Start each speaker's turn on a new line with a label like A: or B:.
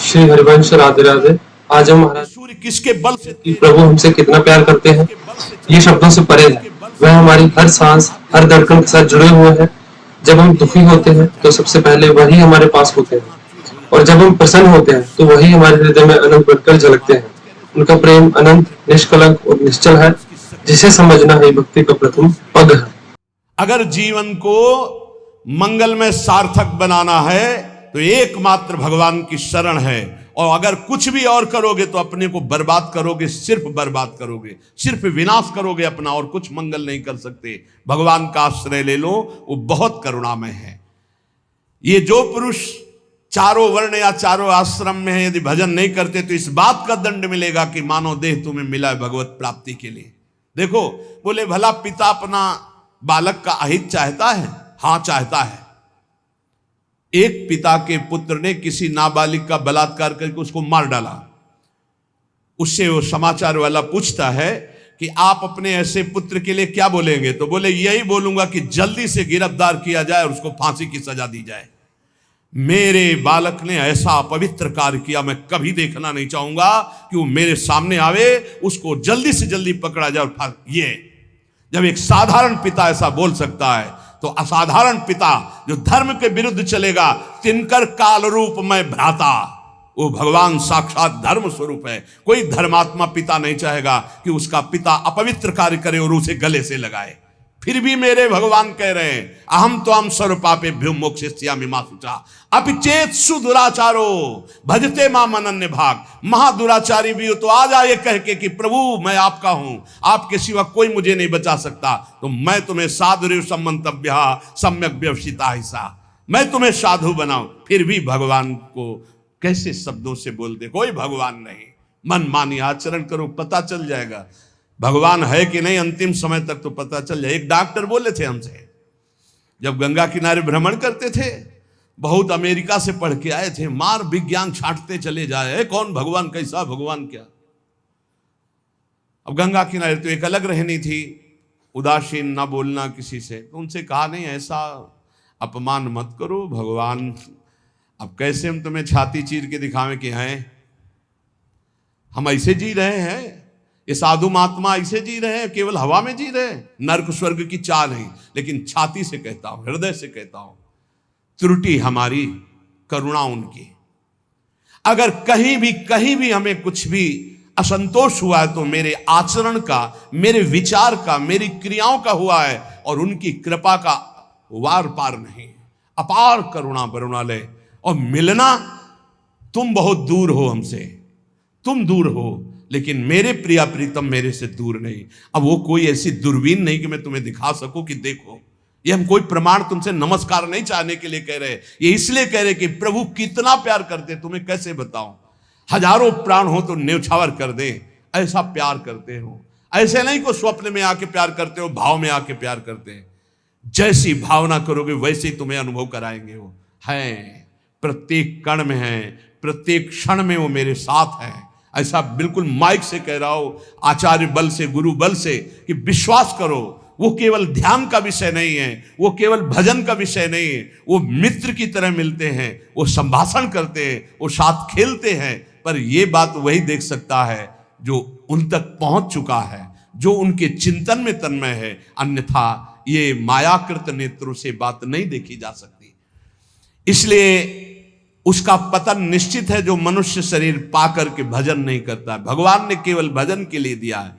A: श्री हरिवंश राधे राधे। आज हम महाराज
B: सूर्य किसके बल से
A: कि
B: तेज
A: प्रभु
B: है,
A: हमसे कितना प्यार करते हैं,
B: किसके बल से
A: ये
B: चलता
A: शब्दों से परे है।
B: किसके बल से
A: वह हमारी
B: बढ़ता
A: हर सांस, हर धड़कन के साथ जुड़े हुए हैं। जब हम दुखी
B: एक
A: होते
B: तरफ से
A: हैं तो
B: झटका
A: सबसे पहले वही हमारे पास होते हैं,
B: चकनाचूर हो
A: और
B: जाता
A: जब हम प्रसन्न होते हैं तो वही हमारे हृदय में अनंत बनकर झलकते हैं।
B: महाराज कह रहे
A: उनका
B: सूर्य
A: प्रेम अनंत,
B: हमारे
A: निष्कलंक और निश्चल है,
B: उसकी शक्ति
A: जिसे समझना ही भक्ति का प्रथम पद है।
B: अगर जीवन को मंगल में सार्थक बनाना है तो एकमात्र भगवान की शरण है। और अगर कुछ भी और करोगे तो अपने को बर्बाद करोगे, सिर्फ बर्बाद करोगे, सिर्फ विनाश करोगे अपना, और कुछ मंगल नहीं कर सकते। भगवान का आश्रय ले लो, वो बहुत करुणामय है। ये जो पुरुष चारों वर्ण या चारों आश्रम में है, यदि भजन नहीं करते तो इस बात का दंड मिलेगा कि मानव देह तुम्हें मिला है भगवत प्राप्ति के लिए। देखो, बोले भला पिता अपना बालक का अहित चाहता है? हां, चाहता है। एक पिता के पुत्र ने किसी नाबालिग का बलात्कार करके उसको मार डाला। उससे वो समाचार वाला पूछता है कि आप अपने ऐसे पुत्र के लिए क्या बोलेंगे? तो बोले यही बोलूंगा कि जल्दी से गिरफ्तार किया जाए और उसको फांसी की सजा दी जाए। मेरे बालक ने ऐसा अपवित्र कार्य किया, मैं कभी देखना नहीं चाहूंगा कि वो मेरे सामने आवे, उसको जल्दी से जल्दी पकड़ा जाए। और ये जब एक साधारण पिता ऐसा बोल सकता है तो असाधारण पिता जो धर्म के विरुद्ध चलेगा, तिनकर काल रूप में भ्राता, वो भगवान साक्षात धर्म स्वरूप है। कोई धर्मात्मा पिता नहीं चाहेगा कि उसका पिता अपवित्र कार्य करे और उसे गले से लगाए। फिर भी मेरे भगवान कह रहे हैं, अहम तो हम सर्व पापेभ्यो मोक्षयिष्यामि मा शुचा अपि चेत सुदुराचारो भजते माम अनन्य भाग। महादुराचारी भी हो तो आ जाए कह के कि प्रभु मैं आपका हूं, आपके सिवा कोई मुझे नहीं बचा सकता, तो मैं तुम्हें साधुरेव सम्मंतव्य सम्यक व्यवसिता हिस्सा, मैं तुम्हें साधु बनाऊं। फिर भी भगवान को कैसे शब्दों से बोलते, कोई भगवान नहीं। मन मानी आचरण करो, पता चल जाएगा भगवान है कि नहीं। अंतिम समय तक तो पता चल जाए। एक डॉक्टर बोले थे हमसे, जब गंगा किनारे भ्रमण करते थे, बहुत अमेरिका से पढ़ के आए थे, मार विज्ञान छांटते चले जाए, कौन भगवान, कैसा भगवान, क्या। अब गंगा किनारे तो एक अलग रहनी थी, उदासीन, ना बोलना किसी से। तो उनसे कहा नहीं, ऐसा अपमान मत करो, भगवान अब कैसे हम तुम्हें छाती चीर के दिखावें कि हैं, हम ऐसे जी रहे हैं, ये साधु महात्मा ऐसे जी रहे हैं, केवल हवा में जी रहे हैं, नर्क स्वर्ग की चाह नहीं। लेकिन छाती से कहता हूं, हृदय से कहता हूं, त्रुटि हमारी, करुणा उनकी। अगर कहीं भी हमें कुछ भी असंतोष हुआ है तो मेरे आचरण का, मेरे विचार का, मेरी क्रियाओं का हुआ है, और उनकी कृपा का वार पार नहीं। अपार करुणा करुणालय। और मिलना, तुम बहुत दूर हो हमसे, तुम दूर हो, लेकिन मेरे प्रिया प्रीतम मेरे से दूर नहीं। अब वो कोई ऐसी दूरबीन नहीं कि मैं तुम्हें दिखा सकूं कि देखो। ये हम कोई प्रमाण तुमसे नमस्कार नहीं चाहने के लिए कह रहे, ये इसलिए कह रहे कि प्रभु कितना प्यार करते, तुम्हें कैसे बताऊं। हजारों प्राण हो तो न्यौछावर कर दे, ऐसा प्यार करते हो। ऐसे नहीं को स्वप्न में आके प्यार करते हो, भाव में आके प्यार करते हैं। जैसी भावना करोगे वैसे ही तुम्हें अनुभव कराएंगे। वो हैं, प्रत्येक कण में है, प्रत्येक क्षण में वो मेरे साथ है। ऐसा बिल्कुल माइक से कह रहा हो, आचार्य बल से, गुरु बल से, कि विश्वास करो, वो केवल ध्यान का विषय नहीं है, वो केवल भजन का विषय नहीं है। वो मित्र की तरह मिलते हैं, वो संभाषण करते हैं, वो साथ खेलते हैं। पर ये बात वही देख सकता है जो उन तक पहुंच चुका है, जो उनके चिंतन में तन्मय है। अन्यथा ये मायाकृत नेत्रों से बात नहीं देखी जा सकती। इसलिए उसका पतन निश्चित है जो मनुष्य शरीर पाकर के भजन नहीं करता है। भगवान ने केवल भजन के लिए दिया है।